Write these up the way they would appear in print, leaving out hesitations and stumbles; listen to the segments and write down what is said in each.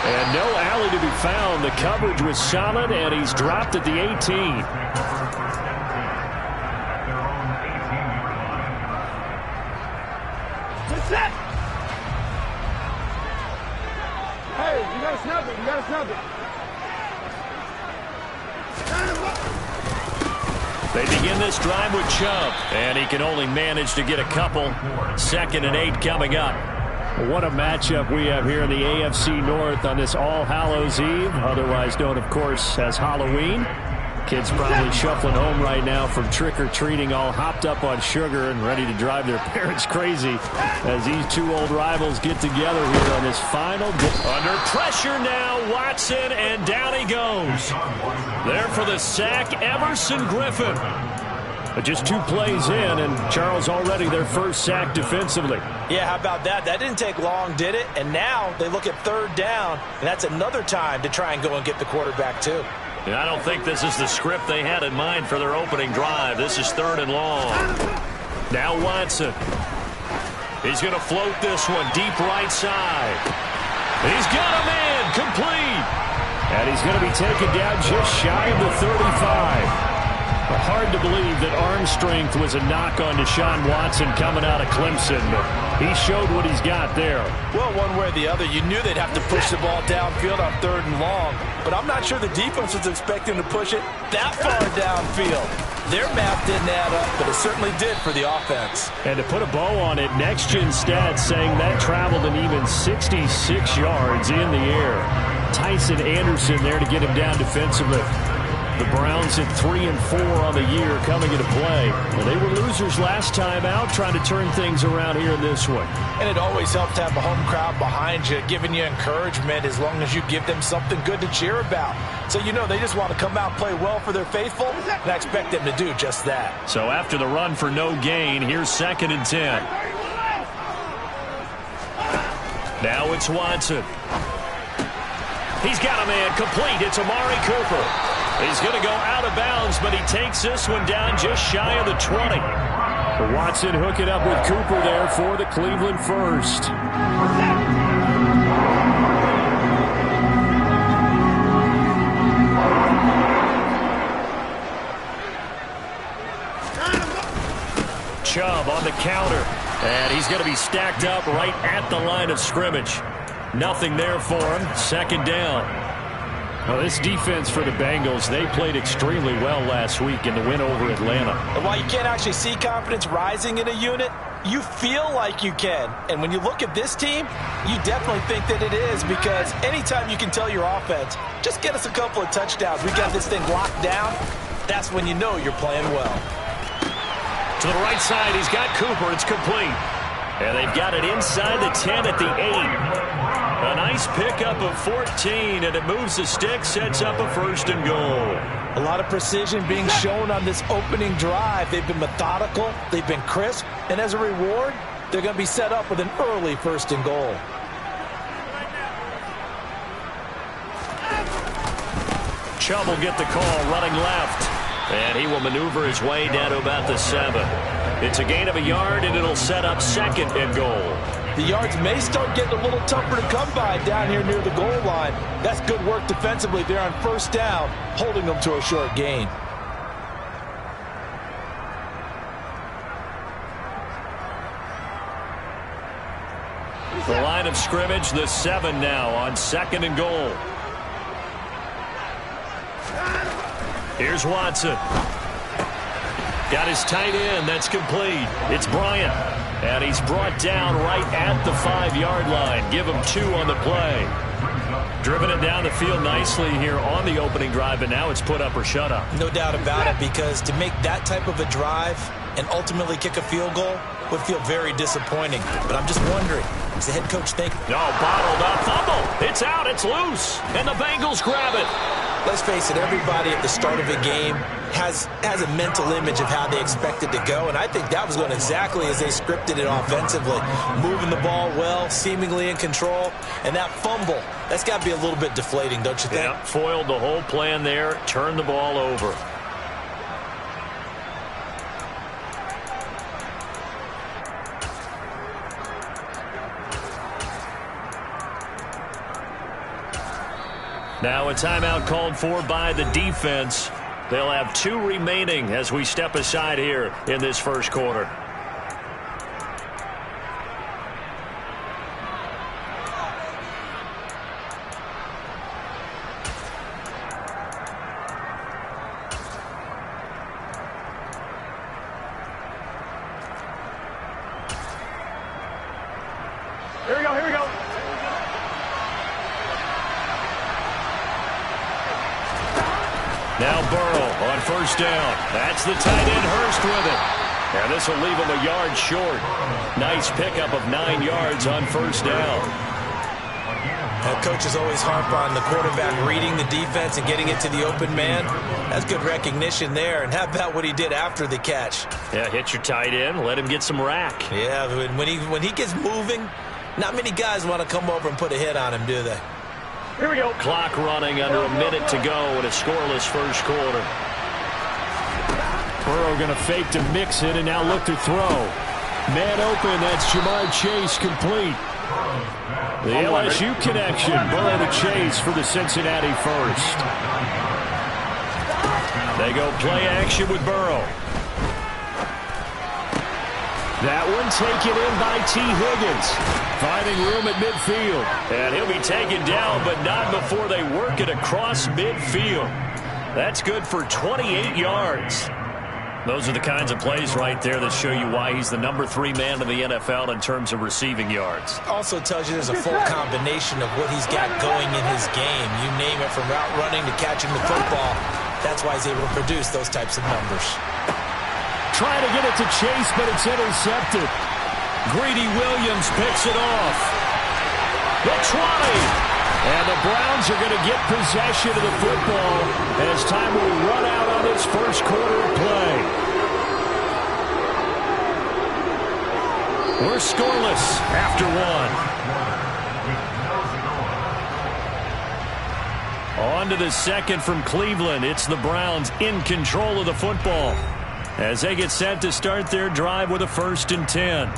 And no alley to be found. The coverage was solid, and he's dropped at the 18. Hey, you gotta snap it. You gotta snap it. They begin this drive with Chubb, and he can only manage to get a couple. 2nd and 8 coming up. What a matchup we have here in the AFC North on this All Hallows Eve, otherwise known, of course, as Halloween. Kids probably shuffling home right now from trick-or-treating, all hopped up on sugar and ready to drive their parents crazy as these two old rivals get together here on this final day. Under pressure now, Watson, and down he goes. There for the sack, Everson Griffin. But just 2 plays in, and Charles already their first sack defensively. Yeah, how about that? That didn't take long, did it? And now they look at 3rd down, and that's another time to try and go and get the quarterback too. And I don't think this is the script they had in mind for their opening drive. This is 3rd and long. Now Watson. He's going to float this one deep right side. He's got a man complete. And he's going to be taken down just shy of the 35. But hard to believe that arm strength was a knock on Deshaun Watson coming out of Clemson, but he showed what he's got there. Well, one way or the other, you knew they'd have to push the ball downfield on 3rd and long, but I'm not sure the defense was expecting to push it that far downfield. Their math didn't add up, but it certainly did for the offense. And to put a bow on it, Next Gen Stats saying that traveled an even 66 yards in the air. Tyson Anderson there to get him down defensively. The Browns at 3 and 4 on the year coming into play. Well, they were losers last time out, trying to turn things around here in this one. And it always helps to have a home crowd behind you, giving you encouragement as long as you give them something good to cheer about. So you know they just want to come out and play well for their faithful, and I expect them to do just that. So after the run for no gain, here's 2nd and 10. Now it's Watson. He's got a man complete. It's Amari Cooper. He's going to go out of bounds, but he takes this one down just shy of the 20. Watson hook it up with Cooper there for the Cleveland first. Chubb on the counter, and he's going to be stacked up right at the line of scrimmage. Nothing there for him. 2nd down. Well, this defense for the Bengals, they played extremely well last week in the win over Atlanta. And while you can't actually see confidence rising in a unit, you feel like you can. And when you look at this team, you definitely think that it is, because anytime you can tell your offense, just get us a couple of touchdowns, we got this thing locked down, that's when you know you're playing well. To the right side, he's got Cooper. It's complete. And they've got it inside the 10 at the 8. A nice pickup of 14, and it moves the stick, sets up a 1st and goal. A lot of precision being shown on this opening drive. They've been methodical, they've been crisp, and as a reward, they're going to be set up with an early 1st and goal. Chubb will get the call running left, and he will maneuver his way down to about the 7. It's a gain of a yard, and it'll set up 2nd and goal. The yards may start getting a little tougher to come by down here near the goal line. That's good work defensively there on 1st down, holding them to a short gain. The line of scrimmage, the 7 now on 2nd and goal. Here's Watson. Got his tight end. That's complete. It's Bryant. And he's brought down right at the 5-yard line. Give him 2 on the play. Driven it down the field nicely here on the opening drive, and now it's put up or shut up. No doubt about it, because to make that type of a drive and ultimately kick a field goal would feel very disappointing. But I'm just wondering, does the head coach think? No, bottled up. Fumble. It's out. It's loose. And the Bengals grab it. Let's face it, everybody at the start of a game has a mental image of how they expect it to go, and I think that was going exactly as they scripted it offensively. Moving the ball well, seemingly in control, and that fumble, that's got to be a little bit deflating, don't you think? Yeah, foiled the whole plan there, turned the ball over. Now a timeout called for by the defense. They'll have 2 remaining as we step aside here in this first quarter. Here we go, here we go. Now Burrow on first down. That's the tight end Hurst with it. And this will leave him a yard short. Nice pickup of 9 yards on first down. Coaches always harp on the quarterback reading the defense and getting it to the open man. That's good recognition there. And how about what he did after the catch? Yeah, hit your tight end. Let him get some rack. Yeah, when he gets moving, not many guys want to come over and put a hit on him, do they? Here we go. Clock running under a minute to go in a scoreless first quarter. Burrow going to fake to mix it and now look to throw. Man open, that's Ja'Marr Chase complete. The LSU connection, Burrow to Chase for the Cincinnati first. They go play action with Burrow. That one taken in by T. Higgins. Finding room at midfield. And he'll be taken down, but not before they work it across midfield. That's good for 28 yards. Those are the kinds of plays right there that show you why he's the number 3 man in the NFL in terms of receiving yards. Also tells you there's a full combination of what he's got going in his game. You name it, from route running to catching the football. That's why he's able to produce those types of numbers. Trying to get it to Chase, but it's intercepted. Greedy Williams picks it off. The 20. And the Browns are going to get possession of the football as time will run out on this first quarter of play. We're scoreless after 1. On to the second from Cleveland. It's the Browns in control of the football as they get set to start their drive with a 1st and 10.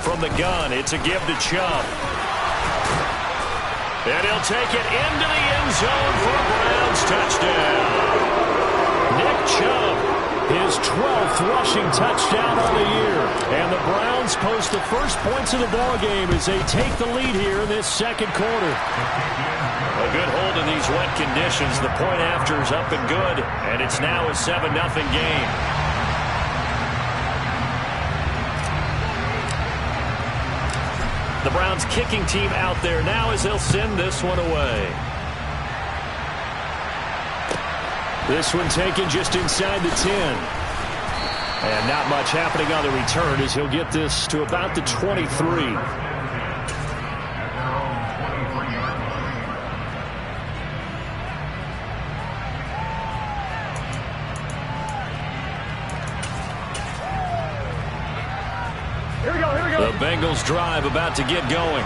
From the gun, it's a give to Chubb. And he'll take it into the end zone for a Browns touchdown. Nick Chubb, his 12th rushing touchdown on the year. And the Browns post the first points of the ballgame as they take the lead here in this second quarter. A good hold in these wet conditions. The point after is up and good, and it's now a 7-0 game. The Browns kicking team out there now as they'll send this one away. This one taken just inside the 10. And not much happening on the return as he'll get this to about the 23. The Bengals drive about to get going.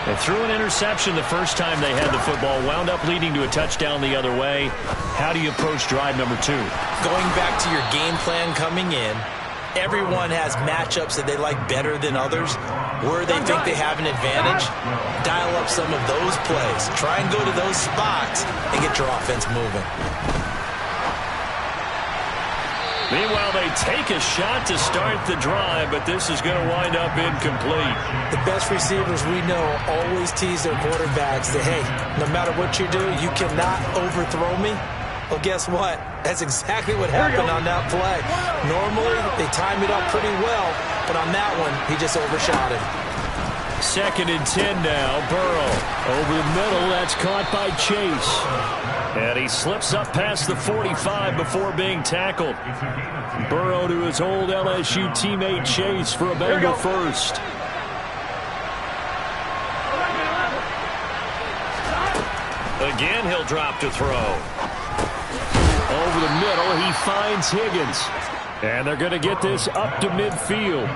They threw an interception the first time they had the football, wound up leading to a touchdown the other way. How do you approach drive number 2? Going back to your game plan coming in, everyone has matchups that they like better than others. Where they think they have an advantage, dial up some of those plays. Try and go to those spots and get your offense moving. Meanwhile, they take a shot to start the drive, but this is going to wind up incomplete. The best receivers we know always tease their quarterbacks that, hey, no matter what you do, you cannot overthrow me. Well, guess what? That's exactly what happened on that play. Normally, they time it up pretty well, but on that one, he just overshot it. 2nd and 10 now. Burrow over the middle. That's caught by Chase. And he slips up past the 45 before being tackled. Burrow to his old LSU teammate Chase for a Bengal first. Again, he'll drop to throw. Over the middle, he finds Higgins. And they're going to get this up to midfield.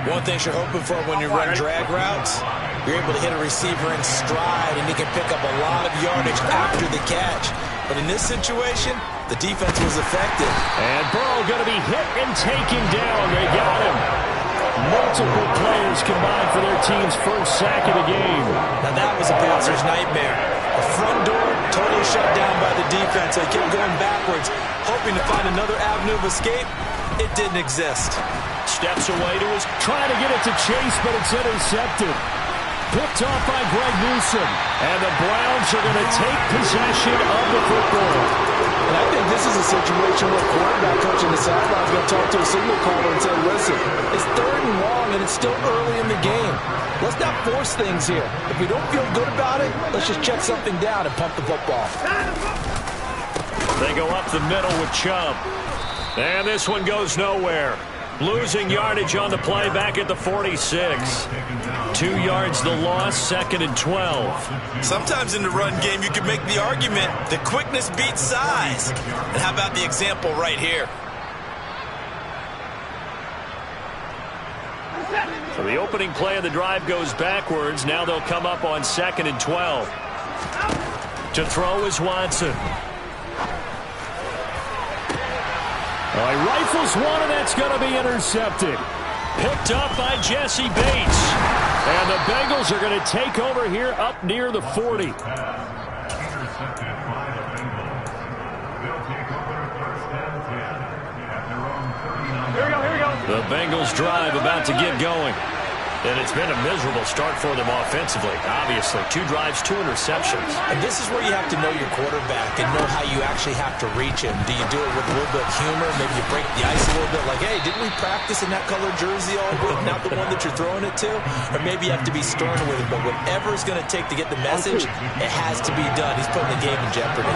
One thing you're hoping for when you run drag routes, you're able to hit a receiver in stride, and he can pick up a lot of yardage after the catch. But in this situation, the defense was effective. And Burrow going to be hit and taken down. They got him. Multiple players combined for their team's first sack of the game. Now that was a passer's nightmare. The front door totally shut down by the defense. They kept going backwards, hoping to find another avenue of escape. It didn't exist. Steps away to his, trying to get it to Chase, but it's intercepted. Picked off by Greg Newsome. And the Browns are going to take possession of the football. And I think this is a situation where quarterback coach in the sideline is going to talk to a signal caller and say, listen, it's 3rd and long and it's still early in the game. Let's not force things here. If we don't feel good about it, let's just check something down and pump the football. They go up the middle with Chubb. And this one goes nowhere. Losing yardage on the play back at the 46. 2 yards the loss, 2nd and 12. Sometimes in the run game, you can make the argument that quickness beats size. And how about the example right here? So the opening play of the drive goes backwards. Now they'll come up on 2nd and 12. To throw is Watson. He rifles one, and that's going to be intercepted. Picked up by Jesse Bates. And the Bengals are going to take over here up near the 40. Here we go. The Bengals drive about to get going. And it's been a miserable start for them offensively. Obviously, 2 drives, 2 interceptions. And this is where you have to know your quarterback and know how you actually have to reach him. Do you do it with a little bit of humor? Maybe you break the ice a little bit like, hey, didn't we practice in that colored jersey all week? Not the one that you're throwing it to? Or maybe you have to be stern with him. But whatever it's going to take to get the message, it has to be done. He's putting the game in jeopardy.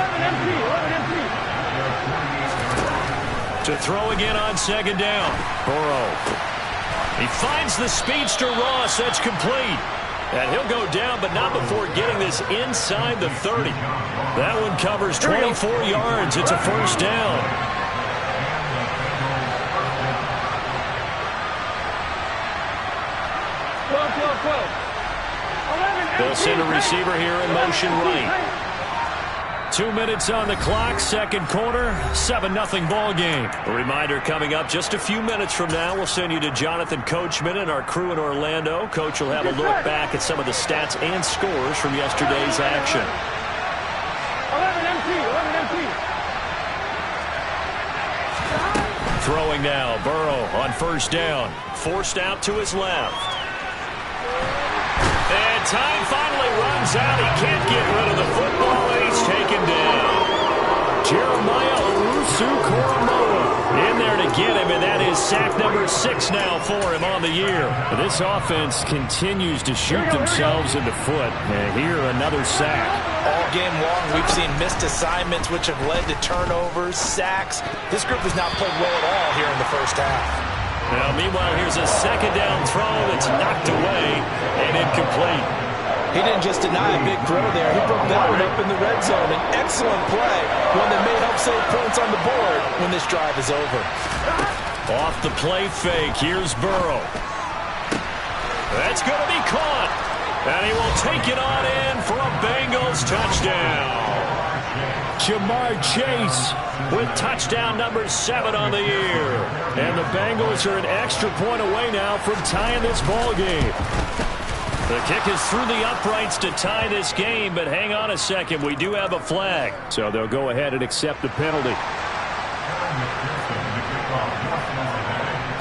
To throw again on 2nd down. Burrow. He finds the speedster Ross. That's complete. And he'll go down, but not before getting this inside the 30. That one covers 24 yards. It's a 1st down. They'll send a receiver here in motion right. 2 minutes on the clock, 2nd quarter, 7-0 ball game. A reminder coming up just a few minutes from now. We'll send you to Jonathan Coachman and our crew in Orlando. Coach will have a look back at some of the stats and scores from yesterday's action. 11 empty. Throwing now, Burrow on 1st down. Forced out to his left. And time finally runs out. He can't get rid of the football, and he's taken down. Jeremiah Owusu-Koramoah in there to get him, and that is sack number 6 now for him on the year. This offense continues to shoot themselves in the foot. And here, another sack. All game long, we've seen missed assignments, which have led to turnovers, sacks. This group has not played well at all here in the first half. Now, meanwhile, here's a 2nd down throw that's knocked away and incomplete. He didn't just deny a big throw there. He broke that one up in the red zone. An excellent play, one that may help save points on the board when this drive is over. Off the play fake, here's Burrow. That's going to be caught. And he will take it on in for a Bengals touchdown. Jamar Chase with touchdown number 7 on the year. And the Bengals are an extra point away now from tying this ball game. The kick is through the uprights to tie this game, but hang on a second. We do have a flag. So they'll go ahead and accept the penalty.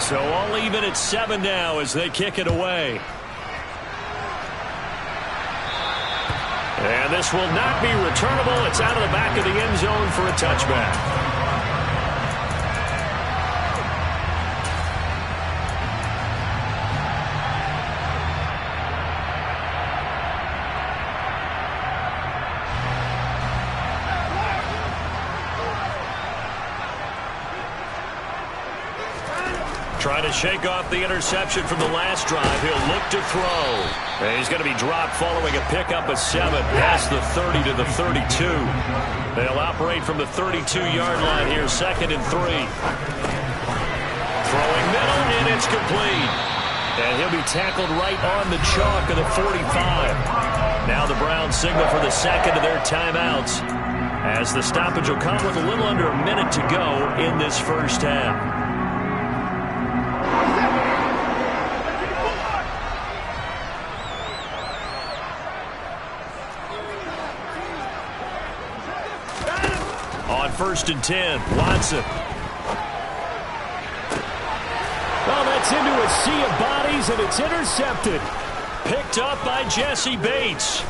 So all even at 7 now as they kick it away. And this will not be returnable. It's out of the back of the end zone for a touchback. Trying to shake off the interception from the last drive. He'll look to throw. And he's going to be dropped following a pickup of 7 past the 30 to the 32. They'll operate from the 32-yard line here, 2nd and 3. Throwing middle, and it's complete. And he'll be tackled right on the chalk of the 45. Now the Browns signal for the 2nd of their timeouts. as the stoppage will come with a little under a minute to go in this first half. On 1st and 10, Watson. Well, that's into a sea of bodies, and it's intercepted. Picked up by Jesse Bates.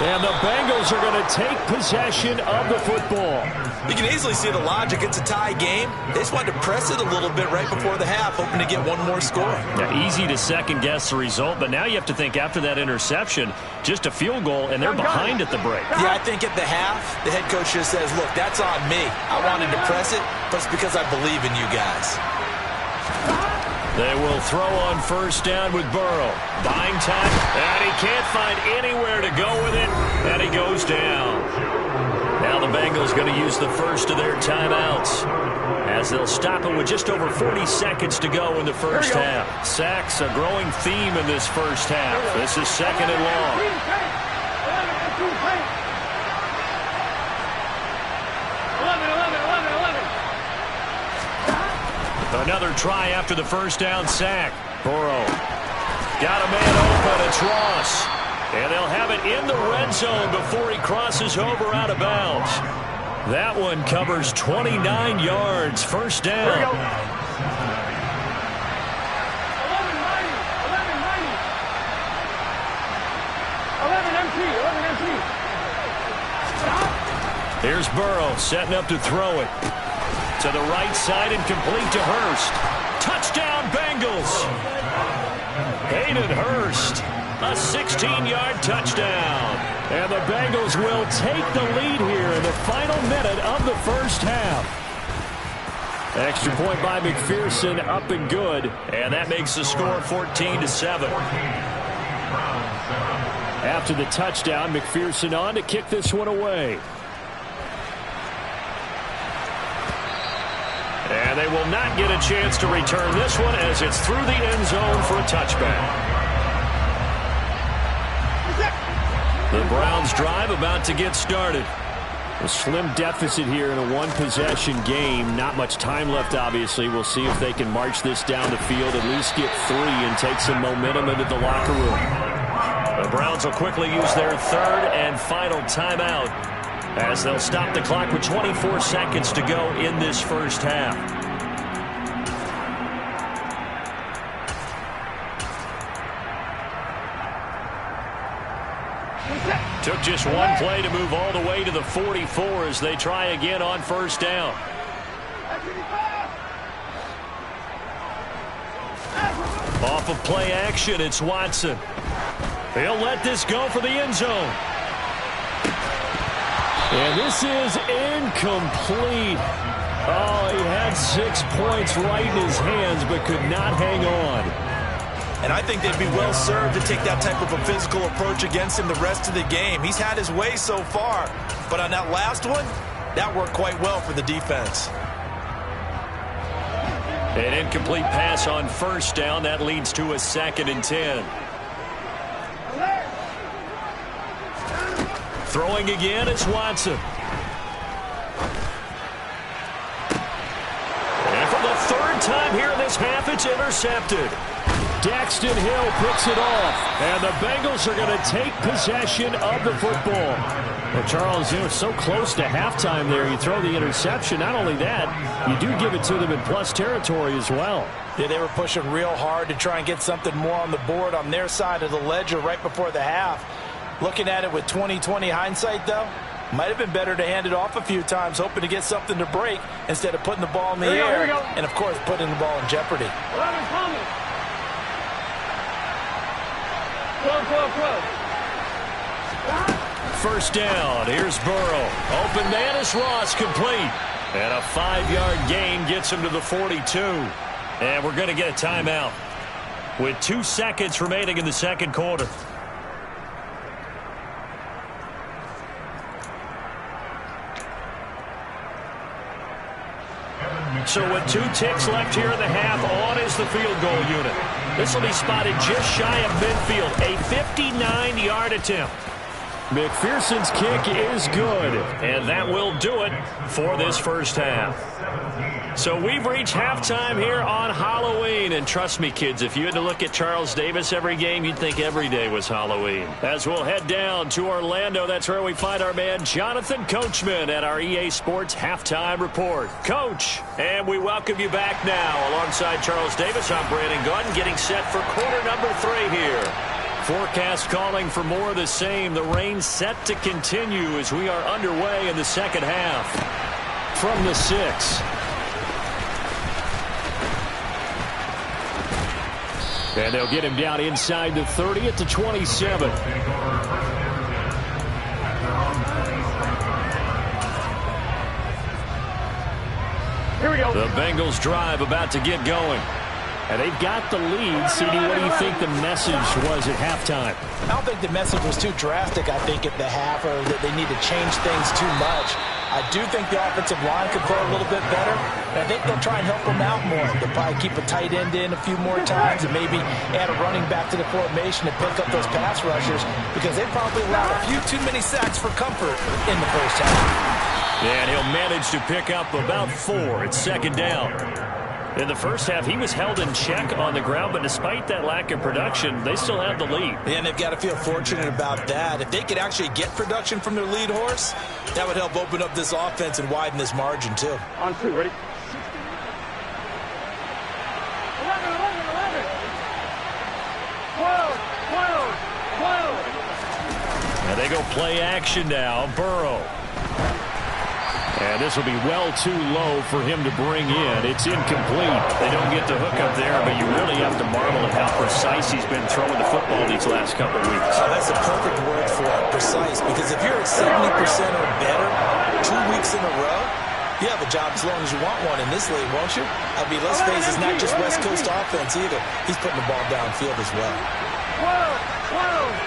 And the Bengals are going to take possession of the football. You can easily see the logic. It's a tie game. They just wanted to press it a little bit right before the half, hoping to get one more score. Yeah, easy to second-guess the result, but now you have to think after that interception, just a field goal, and they're behind at the break. Yeah, I think at the half, the head coach just says, look, that's on me. I wanted to press it, but it's because I believe in you guys. They will throw on 1st down with Burrow. Buying time, and he can't find anywhere to go with it, and he goes down. Now the Bengals going to use the first of their timeouts as they'll stop it with just over 40 seconds to go in the first half. Sacks, a growing theme in this first half. This is 2nd and long. Another try after the first down sack. Burrow got a man open. It's Ross. And they'll have it in the red zone before he crosses over out of bounds. That one covers 29 yards. 1st down. Here's Burrow setting up to throw it. To the right side and complete to Hurst. Touchdown, Bengals. Hayden Hurst, a 16-yard touchdown. And the Bengals will take the lead here in the final minute of the first half. Extra point by McPherson, up and good. And that makes the score 14-7. After the touchdown, McPherson on to kick this one away. And they will not get a chance to return this one as it's through the end zone for a touchback. The Browns drive about to get started. A slim deficit here in a one-possession game. Not much time left, obviously. We'll see if they can march this down the field, at least get 3 and take some momentum into the locker room. The Browns will quickly use their 3rd and final timeout as they'll stop the clock with 24 seconds to go in this first half. Took just one play to move all the way to the 44 as they try again on 1st down. Off of play action, it's Watson. He'll let this go for the end zone. And this is incomplete. Oh, he had 6 points right in his hands but could not hang on. And I think they'd be well served to take that type of a physical approach against him the rest of the game. He's had his way so far, but on that last one, that worked quite well for the defense. An incomplete pass on 1st down. That leads to a 2nd and 10. Throwing again, it's Watson. And for the 3rd time here in this half, it's intercepted. Daxton Hill picks it off, and the Bengals are going to take possession of the football. Well, Charles, you know, so close to halftime there. You throw the interception. Not only that, you do give it to them in plus territory as well. Yeah, they were pushing real hard to try and get something more on the board on their side of the ledger right before the half. Looking at it with 20/20 hindsight, though, might have been better to hand it off a few times, hoping to get something to break instead of putting the ball in the air and, of course, putting the ball in jeopardy. 1st down. Here's Burrow. Open man is Ross, complete. And a 5-yard gain gets him to the 42. And we're going to get a timeout with 2 seconds remaining in the 2nd quarter. So with 2 ticks left here in the half, on is the field goal unit. This will be spotted just shy of midfield. A 59-yard attempt. McPherson's kick is good. And that will do it for this first half. So we've reached halftime here on Halloween. And trust me, kids, if you had to look at Charles Davis every game, you'd think every day was Halloween. As we'll head down to Orlando, that's where we find our man Jonathan Coachman at our EA Sports Halftime Report. Coach, and we welcome you back now. Alongside Charles Davis, I'm Brandon Gaudin, getting set for quarter number 3 here. Forecast calling for more of the same. The rain set to continue as we are underway in the second half. From the 6. And they'll get him down inside the 30 at the 27. Here we go. The Bengals drive about to get going. And they've got the lead. CD, what do you think the message was at halftime? I don't think the message was too drastic, I think, at the half, or that they need to change things too much. I do think the offensive line could play a little bit better. And I think they'll try and help them out more. They'll probably keep a tight end in a few more times and maybe add a running back to the formation to pick up those pass rushers, because they probably allowed a few too many sacks for comfort in the first half. And he'll manage to pick up about 4. It's second down. In the first half, he was held in check on the ground, but despite that lack of production, they still have the lead. And they've got to feel fortunate about that. If they could actually get production from their lead horse, that would help open up this offense and widen this margin, too. On 2, ready? 12. And they go play action now. Burrow. And this will be well too low for him to bring in. It's incomplete. They don't get the hook up there, but you really have to marvel at how precise he's been throwing the football these last couple weeks. Oh, that's a perfect word for it, precise, because if you're at 70% or better 2 weeks in a row, you have a job as long as you want one in this league, won't you? I mean, let's face it, it's not just West Coast offense either. He's putting the ball downfield as well. 12.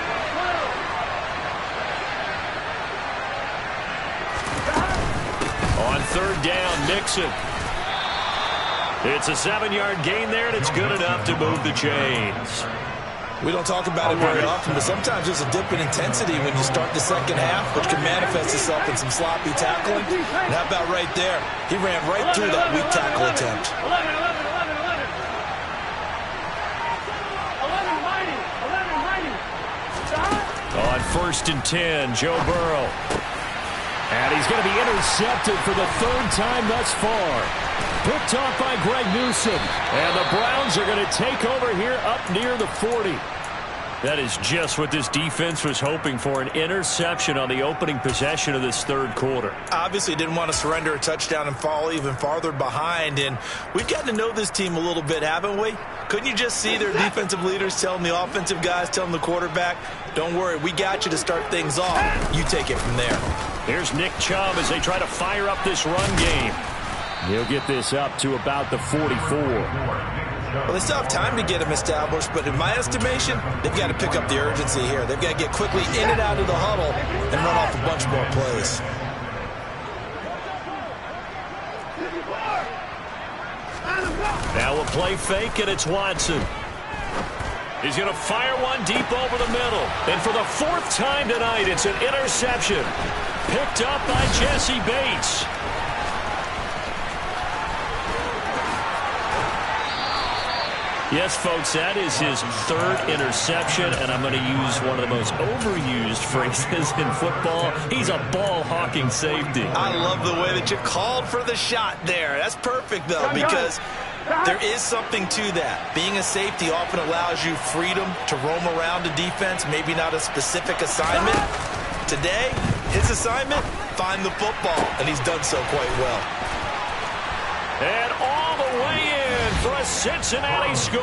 On third down, Mixon. It's a 7-yard gain there, and it's good enough to move the chains. We don't talk about it very often, but sometimes there's a dip in intensity when you start the second half, which can manifest itself in some sloppy tackling. And how about right there? He ran right through that weak tackle attempt. 11. On 1st and 10, Joe Burrow. And he's going to be intercepted for the 3rd time thus far. Picked off by Greg Newsome. And the Browns are going to take over here up near the 40. That is just what this defense was hoping for, an interception on the opening possession of this 3rd quarter. Obviously didn't want to surrender a touchdown and fall even farther behind. And we've gotten to know this team a little bit, haven't we? Couldn't you just see their defensive leaders telling the offensive guys, telling the quarterback, don't worry, we got you to start things off. You take it from there. Here's Nick Chubb as they try to fire up this run game. He'll get this up to about the 44. Well, they still have time to get him established, but in my estimation, they've got to pick up the urgency here. They've got to get quickly in and out of the huddle and run off a bunch more plays. Now we'll play fake, and it's Watson. He's going to fire one deep over the middle. And for the 4th time tonight, it's an interception. Picked up by Jesse Bates. Yes, folks, that is his 3rd interception, and I'm going to use one of the most overused phrases in football. He's a ball-hawking safety. I love the way that you called for the shot there. That's perfect, though, because there is something to that. Being a safety often allows you freedom to roam around a defense, maybe not a specific assignment. Today, his assignment, find the football, and he's done so quite well. And all the way in for a Cincinnati score.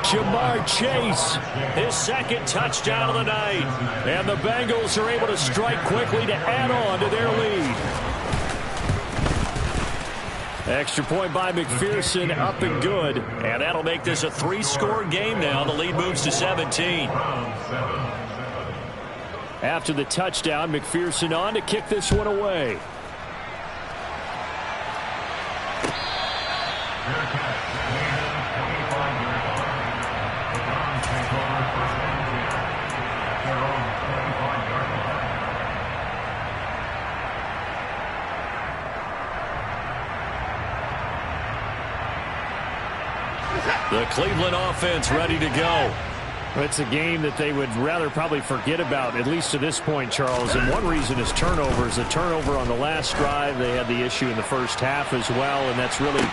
Jamar Chase, his 2nd touchdown of the night. And the Bengals are able to strike quickly to add on to their lead. Extra point by McPherson, up and good. And that'll make this a 3-score game now. The lead moves to 17. After the touchdown, McPherson on to kick this one away. The Cleveland offense ready to go. It's a game that they would rather probably forget about, at least to this point, Charles. And one reason is turnovers. A turnover on the last drive. They had the issue in the first half as well, and that's really...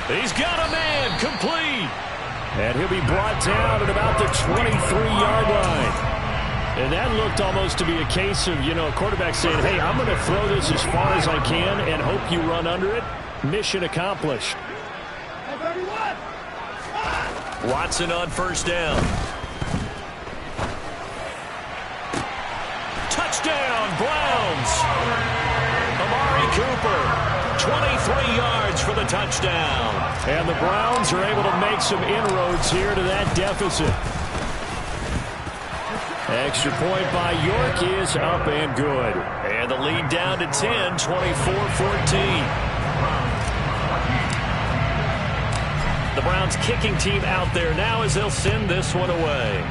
He's got a man complete. And he'll be brought down at about the 23-yard line. And that looked almost to be a case of, a quarterback saying, hey, I'm going to throw this as far as I can and hope you run under it. Mission accomplished. Watson on first down. Touchdown, Browns. Amari Cooper, 23 yards for the touchdown. And the Browns are able to make some inroads here to that deficit. Extra point by York is up and good. And the lead down to 10, 24-14. The Browns kicking team out there now as they'll send this one away.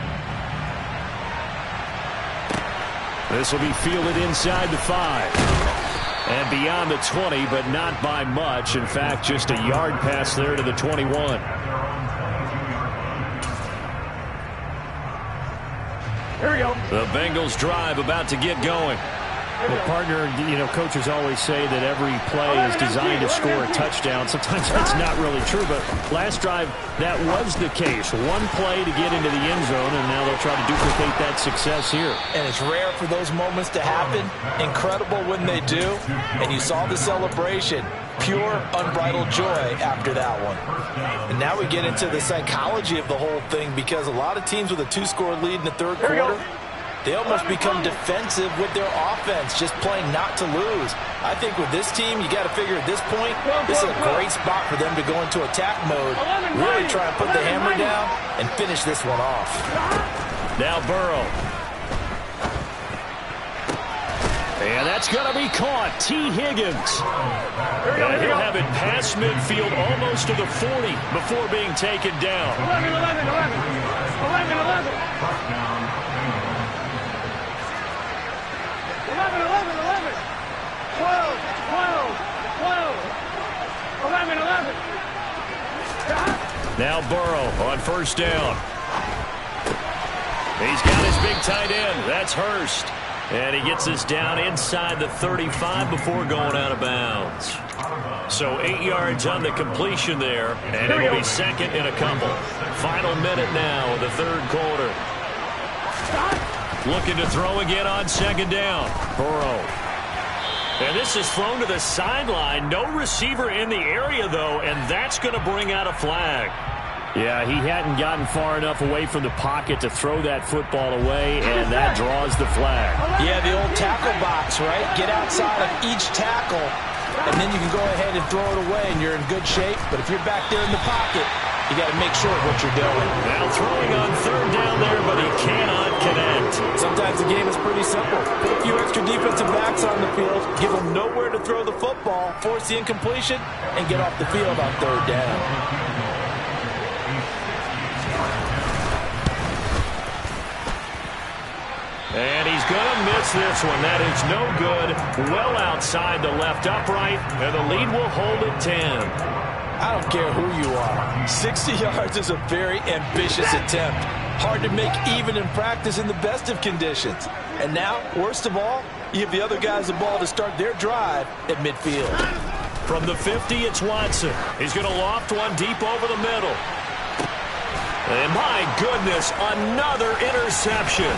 This will be fielded inside the 5. And beyond the 20, but not by much. In fact, just a yard pass there to the 21. Here we go. The Bengals drive about to get going. Well, partner, coaches always say that every play is designed to score a touchdown. Sometimes that's not really true, but last drive, that was the case. One play to get into the end zone, and now they'll try to duplicate that success here. And it's rare for those moments to happen. Incredible when they do. And you saw the celebration. Pure, unbridled joy after that one. And now we get into the psychology of the whole thing, because a lot of teams with a 2-score lead in the third quarter, they almost become defensive with their offense, just playing not to lose. I think with this team, you got to figure at this point, this is a great spot for them to go into attack mode, really try and put the hammer down and finish this one off. Now Burrow. And that's going to be caught. T. Higgins. And he'll have it past midfield almost to the 40 before being taken down. 11. Now Burrow on first down. He's got his big tight end. That's Hurst. And he gets this down inside the 35 before going out of bounds. So 8 yards on the completion there, and it'll be second in a couple. Final minute now of the third quarter. Looking to throw again on second down. Burrow. And this is thrown to the sideline. No receiver in the area, though, and that's going to bring out a flag. Yeah, he hadn't gotten far enough away from the pocket to throw that football away, and that draws the flag. Yeah, the old tackle box, right? Get outside of each tackle, and then you can go ahead and throw it away, and you're in good shape. But if you're back there in the pocket, you got to make sure of what you're doing. Now throwing on third down there, but he cannot connect. Sometimes the game is pretty simple. Put a few extra defensive backs on the field, give them nowhere to throw the football, force the incompletion, and get off the field on third down. And he's going to miss this one. That is no good. Well outside the left upright, and the lead will hold at 10. I don't care who you are. 60 yards is a very ambitious attempt. Hard to make even in practice in the best of conditions. And now, worst of all, you give the other guys the ball to start their drive at midfield. From the 50, it's Watson. He's going to loft one deep over the middle. And my goodness, another interception.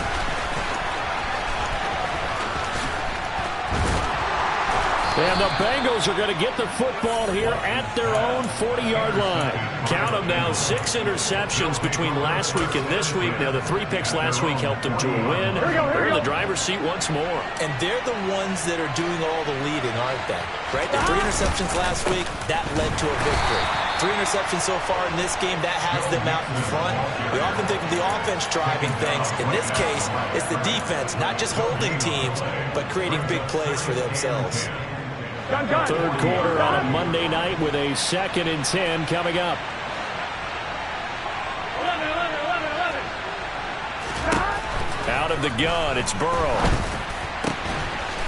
And the Bengals are going to get the football here at their own 40-yard line. Count them now, 6 interceptions between last week and this week. Now, the 3 picks last week helped them to a win. They're in the driver's seat once more. And they're the ones that are doing all the leading, aren't they? Right? The 3 interceptions last week, that led to a victory. 3 interceptions so far in this game, that has them out in front. We often think of the offense driving things. In this case, it's the defense, not just holding teams, but creating big plays for themselves. Third quarter on a Monday night with a 2nd and 10 coming up. 11. Out of the gun, it's Burrow.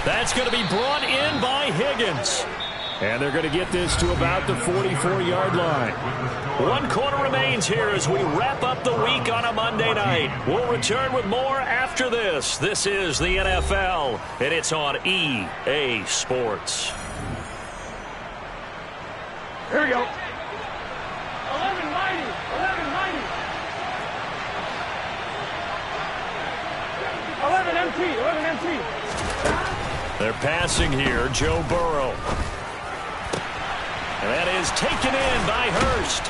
That's going to be brought in by Higgins. And they're going to get this to about the 44-yard line. 1 quarter remains here as we wrap up the week on a Monday night. We'll return with more after this. This is the NFL, and it's on EA Sports. Here we go. 11 MT. They're passing here, Joe Burrow. And that is taken in by Hurst.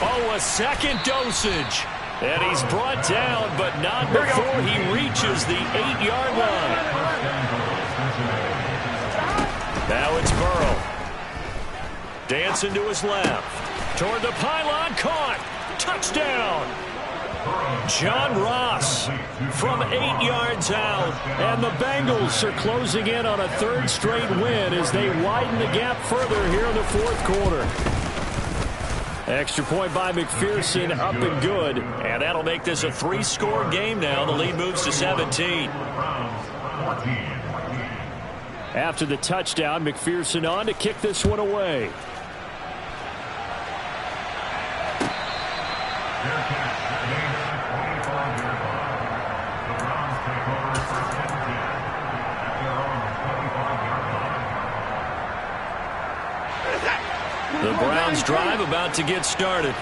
Oh, a second dosage. And he's brought down, but not before he reaches the 8-yard line. Now it's Burrow. Dancing to his left. Toward the pylon, caught. Touchdown. John Ross from 8 yards out. And the Bengals are closing in on a 3rd straight win as they widen the gap further here in the 4th quarter. Extra point by McPherson, up and good. And that'll make this a 3-score game now. The lead moves to 17. After the touchdown, McPherson on to kick this one away. The Browns drive about to get started.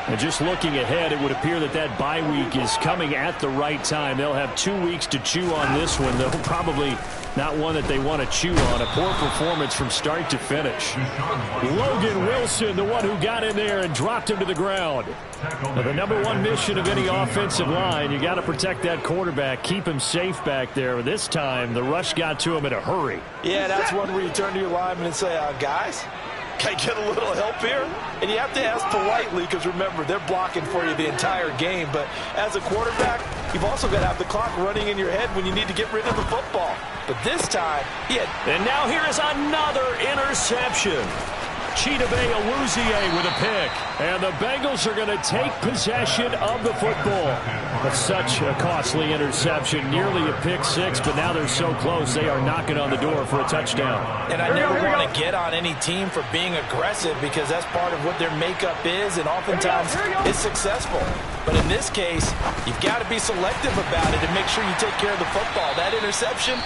And just looking ahead, it would appear that that bye week is coming at the right time. They'll have 2 weeks to chew on this one, though probably not one that they want to chew on. A poor performance from start to finish. Logan Wilson, the one who got in there and dropped him to the ground. Now, the #1 mission of any offensive line, you got to protect that quarterback, keep him safe back there. This time, the rush got to him in a hurry. Yeah, that's one where you turn to your lineman and say, guys, can I get a little help here? And you have to ask politely because, remember, they're blocking for you the entire game. But as a quarterback, you've also got to have the clock running in your head when you need to get rid of the football. But this time, And now here is another interception. Chidobe Awuzie with a pick. And the Bengals are going to take possession of the football. But such a costly interception, nearly a pick six, but now they're so close they are knocking on the door for a touchdown. And I never want to get on any team for being aggressive because that's part of what their makeup is, and oftentimes it's successful. But in this case, you've got to be selective about it and make sure you take care of the football. That interception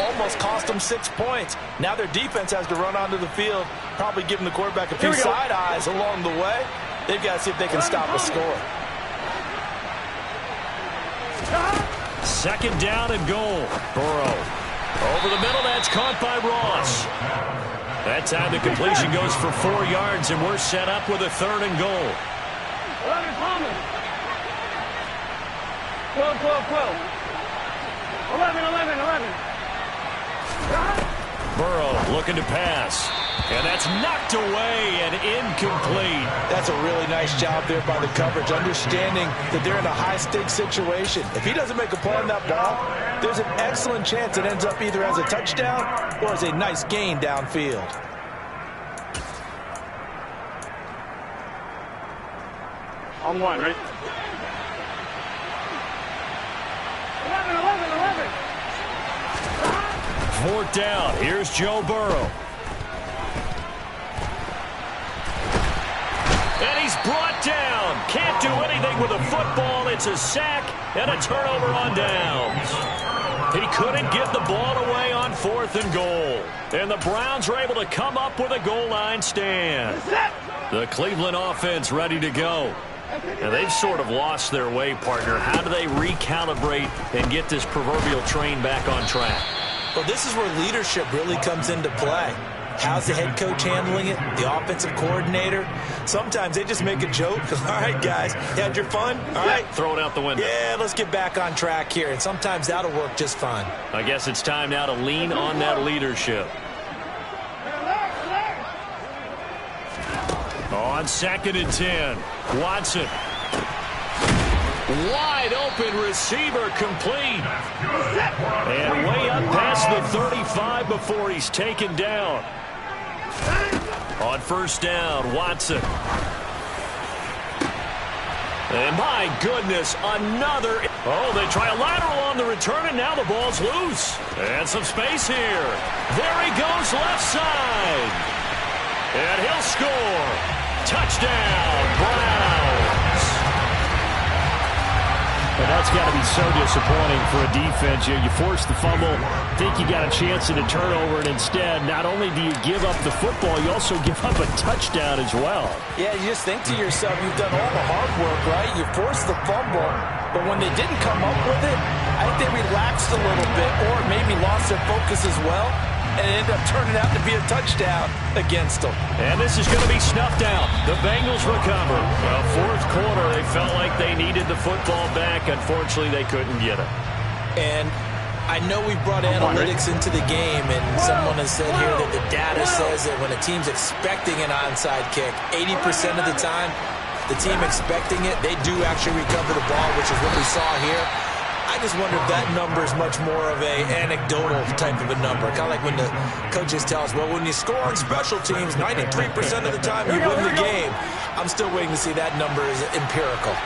almost cost them 6 points. Now their defense has to run onto the field, probably giving the quarterback a few side eyes along the way. They've got to see if they can stop a score. 2nd down and goal. Burrow over the middle. That's caught by Ross. That time the completion goes for 4 yards, and we're set up with a 3rd and goal. 12. 11. Burrow looking to pass. And that's knocked away and incomplete. That's a really nice job there by the coverage, understanding that they're in a high-stakes situation. If he doesn't make a play on that ball, there's an excellent chance it ends up either as a touchdown or as a nice gain downfield. On 1, right? 11. 4th down. Here's Joe Burrow. And he's brought down. Can't do anything with a football. It's a sack and a turnover on downs. He couldn't get the ball away on 4th and goal. And the Browns are able to come up with a goal line stand. The Cleveland offense ready to go. Now, they've sort of lost their way, partner. How do they recalibrate and get this proverbial train back on track? Well, this is where leadership really comes into play. How's the head coach handling it? The offensive coordinator? Sometimes they just make a joke. All right, guys, you had your fun? All right. Throw it out the window. Yeah, let's get back on track here. And sometimes that'll work just fine. I guess it's time now to lean on that leadership. On 2nd and 10, Watson. Wide open receiver complete. And way up past the 35 before he's taken down. On 1st down, Watson. And my goodness, another. Oh, they try a lateral on the return, and now the ball's loose. And some space here. There he goes, left side. And he'll score. Touchdown, Browns. And that's got to be so disappointing for a defense. You force the fumble, think you got a chance at a turnover, and instead, not only do you give up the football, you also give up a touchdown as well. Yeah, you just think to yourself, you've done all the hard work, right? You forced the fumble, but when they didn't come up with it, I think they relaxed a little bit or maybe lost their focus as well, and it ended up turning out to be a touchdown against them. And this is going to be snuffed out. The Bengals recover. Well, fourth quarter, they felt like they needed the football back. Unfortunately, they couldn't get it. And I know we brought analytics into the game, and someone has said here that the data says that when a team's expecting an onside kick, 80% of the time, the team expecting it, they do actually recover the ball, which is what we saw here. I just wonder if that number is much more of a anecdotal type of a number. Kind of like when the coaches tell us, well, when you score on special teams, 93% of the time you win the game. I'm still waiting to see that number is empirical.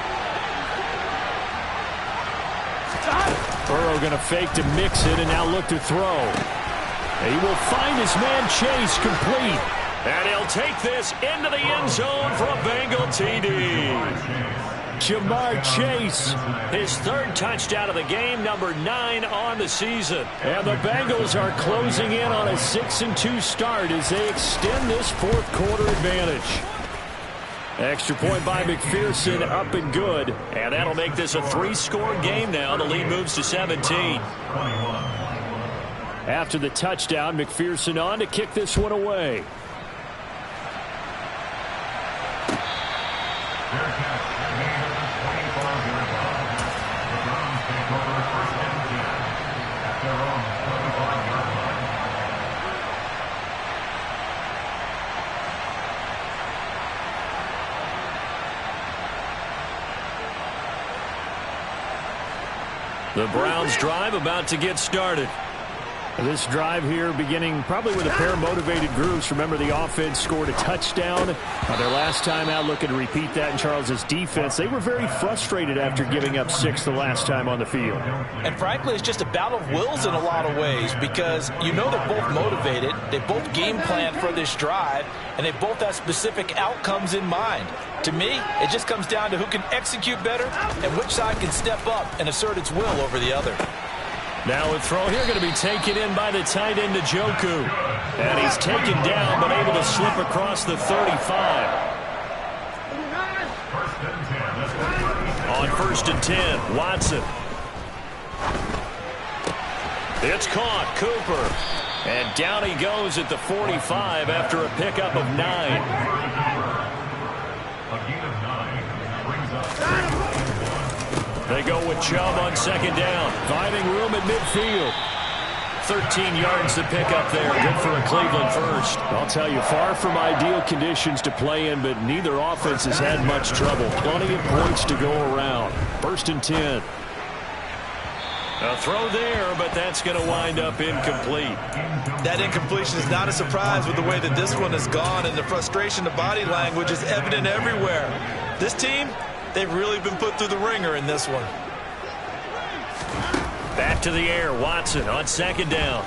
Burrow going to fake to mix it and now look to throw. He will find his man Chase complete. And he'll take this into the end zone for a Bengal TD. Jamar Chase, his third touchdown of the game, number 9 on the season. And the Bengals are closing in on a 6-2 start as they extend this fourth quarter advantage. Extra point by McPherson, up and good. And that'll make this a 3-score game now. The lead moves to 17. After the touchdown, McPherson on to kick this one away. The Browns drive about to get started. This drive here beginning probably with a pair of motivated groups. Remember, the offense scored a touchdown. Their last time out, looking to repeat that in Charles's defense. They were very frustrated after giving up 6 the last time on the field. And frankly, it's just a battle of wills in a lot of ways because you know they're both motivated. They both game plan for this drive, and they both have specific outcomes in mind. To me, it just comes down to who can execute better and which side can step up and assert its will over the other. Now a throw here going to be taken in by the tight end Njoku. And he's taken down but able to slip across the 35. On 1st and 10, Watson. It's caught, Cooper. And down he goes at the 45 after a pickup of 9. They go with Chubb on 2nd down. Finding room at midfield. 13 yards to pick up there. Good for a Cleveland first. I'll tell you, far from ideal conditions to play in, but neither offense has had much trouble. Plenty of points to go around. 1st and 10. A throw there, but that's going to wind up incomplete. That incompletion is not a surprise with the way that this one has gone, and the frustration, the body language is evident everywhere. This team, they've really been put through the ringer in this one. Back to the air, Watson on 2nd down.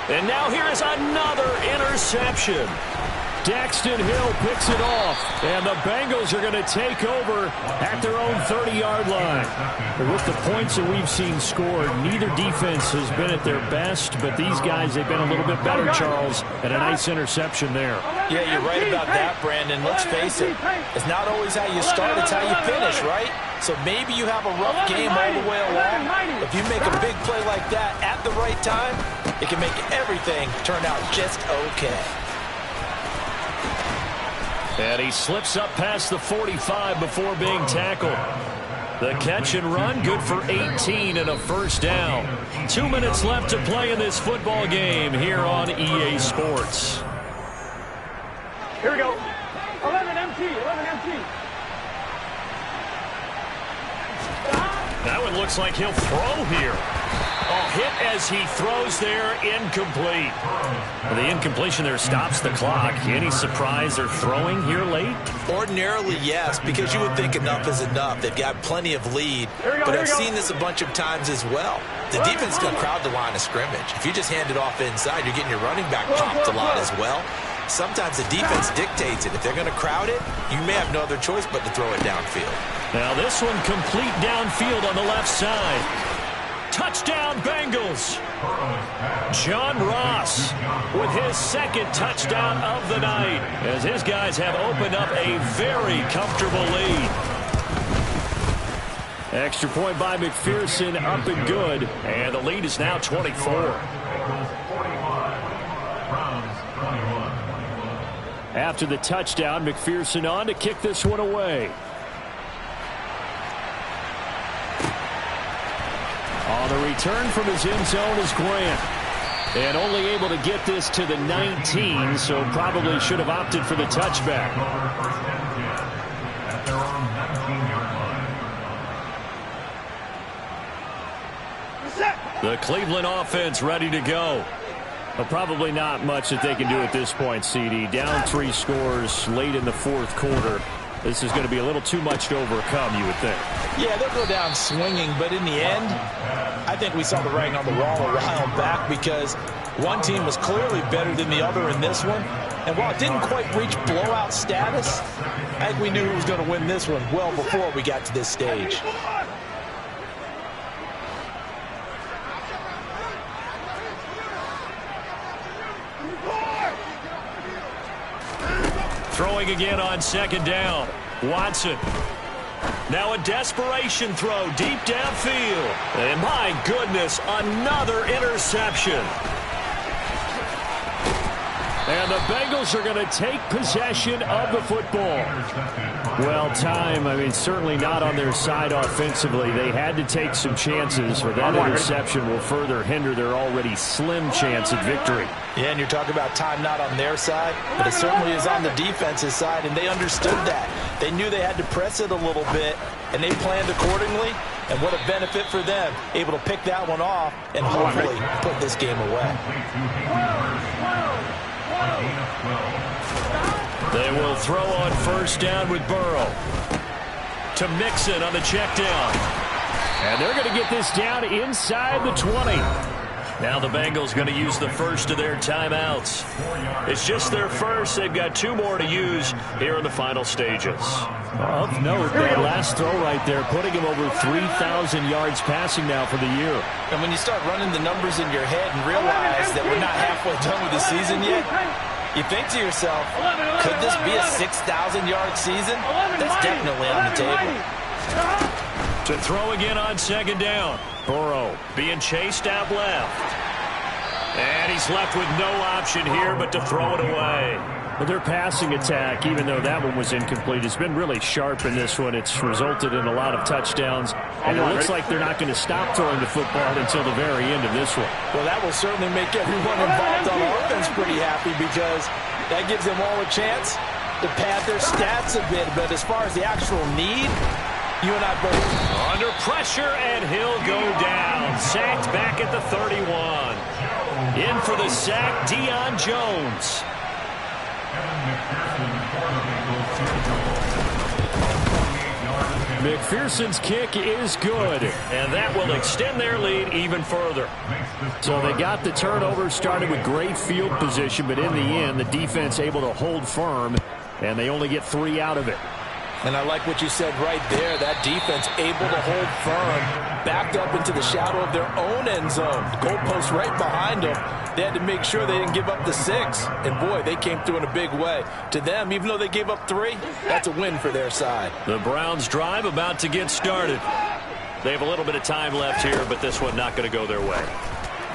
And now here is another interception. Daxton Hill picks it off, and the Bengals are going to take over at their own 30-yard line. But with the points that we've seen scored, neither defense has been at their best, but these guys, they've been a little bit better, Charles, and a nice interception there. Yeah, you're right about that, Brandon. Let's face it, it's not always how you start, it's how you finish, right? So maybe you have a rough game all the way along. If you make a big play like that at the right time, it can make everything turn out just okay. And he slips up past the 45 before being tackled. The catch and run, good for 18 and a 1st down. 2 minutes left to play in this football game here on EA Sports. Here we go. 11 MT, 11 MT. That one looks like he'll throw here. Oh, hit as he throws there, incomplete. Well, the incompletion there stops the clock. Any surprise they're throwing here late? Ordinarily, yes, because you would think enough is enough. They've got plenty of lead, but I've seen this a bunch of times as well. The defense is going to crowd the line of scrimmage. If you just hand it off inside, you're getting your running back popped a lot as well. Sometimes the defense dictates it. If they're going to crowd it, you may have no other choice but to throw it downfield. Now this one complete downfield on the left side. Touchdown, Bengals. John Ross with his second touchdown of the night as his guys have opened up a very comfortable lead. Extra point by McPherson, up and good. And the lead is now 24. After the touchdown, McPherson on to kick this one away. On the return from his end zone is Grant. And only able to get this to the 19, so probably should have opted for the touchback. The Cleveland offense ready to go. But probably not much that they can do at this point, CD. Down 3 scores late in the fourth quarter. This is going to be a little too much to overcome, you would think. Yeah, they'll go down swinging, but in the end, I think we saw the writing on the wall a while back because one team was clearly better than the other in this one. And while it didn't quite reach blowout status, I think we knew who was going to win this one well before we got to this stage. Throwing again on second down. Watson. Now a desperation throw deep downfield. And my goodness, another interception. And the Bengals are going to take possession of the football. Well, time, I mean, certainly not on their side offensively. They had to take some chances, or that interception will further hinder their already slim chance at victory. Yeah, and you're talking about time not on their side, but it certainly is on the defense's side, and they understood that. They knew they had to press it a little bit, and they planned accordingly, and what a benefit for them, able to pick that one off and hopefully put this game away. They will throw on first down with Burrow. To Mixon on the check down. And they're going to get this down inside the 20. Now the Bengals going to use the first of their timeouts. It's just their first. They've got 2 more to use here in the final stages. Of note, that last throw right there, putting him over 3,000 yards passing now for the year. And when you start running the numbers in your head and realize that we're not halfway done with the season yet, you think to yourself, could this be a 6,000-yard season? That's definitely on the table. To throw again on second down. Burrow being chased out left. And he's left with no option here but to throw it away. But their passing attack, even though that one was incomplete, has been really sharp in this one. It's resulted in a lot of touchdowns. And it looks like they're not going to stop throwing the football until the very end of this one. Well, that will certainly make everyone involved on offense pretty happy because that gives them all a chance to pad their stats a bit. But as far as the actual need, you and I both. Under pressure, and he'll go down. Sacked back at the 31. In for the sack, Deion Jones. McPherson's kick is good, and that will extend their lead even further. So they got the turnover, started with great field position, but in the end, the defense able to hold firm, and they only get 3 out of it. And I like what you said right there. That defense able to hold firm, backed up into the shadow of their own end zone. The goalpost right behind them. They had to make sure they didn't give up the 6. And, boy, they came through in a big way. To them, even though they gave up 3, that's a win for their side. The Browns' drive about to get started. They have a little bit of time left here, but this one not going to go their way.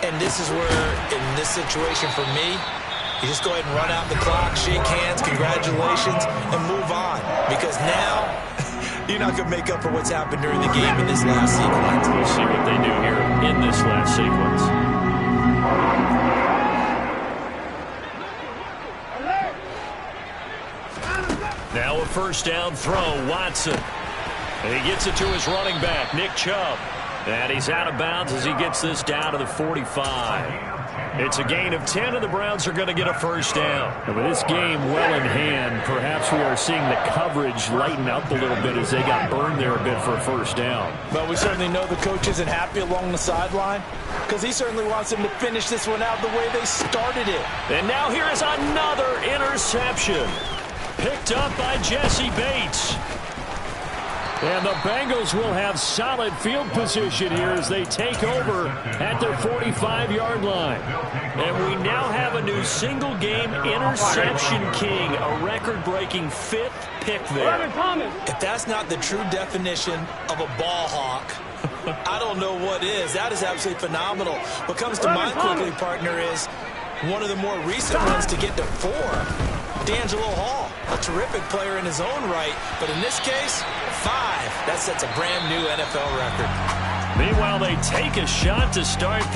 And this is where, in this situation for me, you just go ahead and run out the clock, shake hands, congratulations, and move on. Because now, you're not going to make up for what's happened during the game in this last sequence. We'll see what they do here in this last sequence. Now a first down throw, Watson. And he gets it to his running back, Nick Chubb. And he's out of bounds as he gets this down to the 45. It's a gain of 10, and the Browns are going to get a first down. And with this game well in hand, perhaps we are seeing the coverage lighten up a little bit as they got burned there a bit for a first down. But we certainly know the coach isn't happy along the sideline because he certainly wants them to finish this one out the way they started it. And now here is another interception. Picked up by Jesse Bates. And the Bengals will have solid field position here as they take over at their 45-yard line. And we now have a new single-game interception king, a record-breaking 5th pick there. If that's not the true definition of a ball hawk, I don't know what is. That is absolutely phenomenal. What comes to mind quickly, partner, is one of the more recent ones to get to 4. D'Angelo Hall, a terrific player in his own right, but in this case, 5. That sets a brand new NFL record. Meanwhile, they take a shot to start the